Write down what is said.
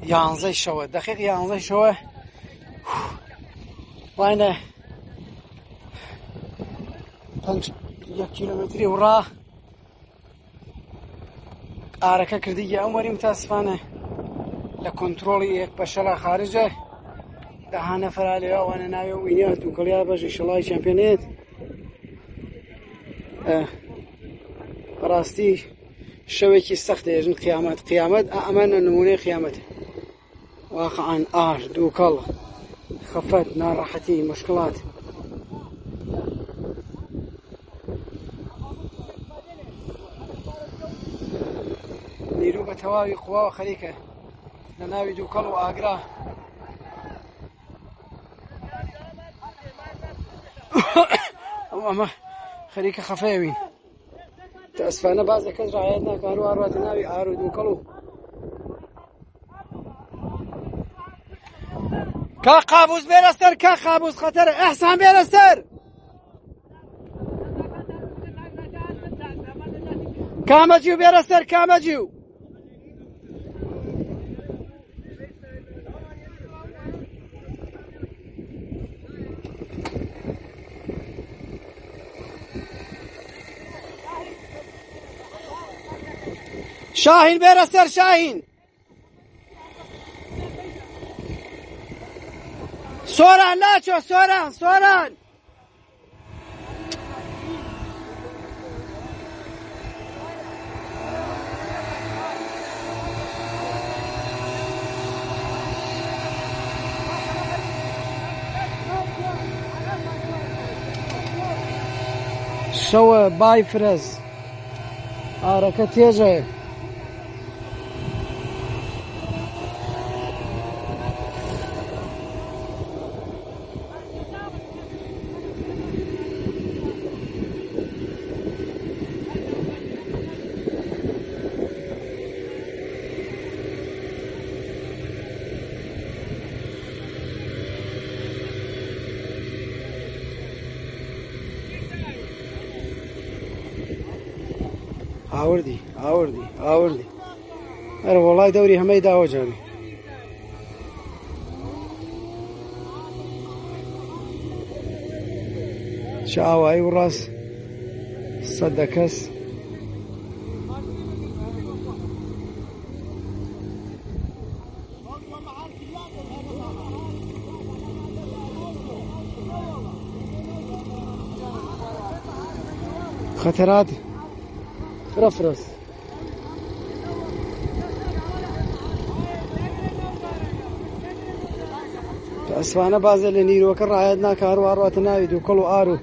11 شەوە دقیق 11 شەوە وانە 5 کیلۆمەتری وڕا ئارەکە کردی ئەمەری متاسفانە لە کۆنتڕۆڵی یەک بەشەلا خارجە دەهانە فەرالێەوە وانە ناوێ وینیا دووکەڵیا بەژی شەڵای چەمپیۆنێت بەڕاستی شەوێکی سەختە ێژن قیامەت ئەمانە نمونەی قیامەتە واقعاً ئاش دووکەڵ خەفەت ناڕەحەتی مشکڵات نیرو بە تەواوی قوواوە خەریکە لە ناوی دووکەڵ و ئاگرا ئەمە خەریکە خەفەیەوین تەسفانە بازە کەس ڕایەت ناکات و هەرواتە ناوی ئار و دووکەڵ و کا قابوس بێرەستەر کا قابوس خەتەرە ئەحسان بێرەستەر کامەجی و بێرەستەر کامەجی و شاهین بێرەستەر شاهین سۆران لاچۆ سۆران شەوە بای فرەز ئارەکە تێژە ئاوردی ئەرە وەڵای دەوری هەمەی داوە جانی چ ئاوایی و ڕاست سەدە کەس خەتەرات فرەفرەس ئەسوانە بازە لە نیرۆکە ڕایەت ناکات و هەرواتە ناوی دووکەڵ و ئار و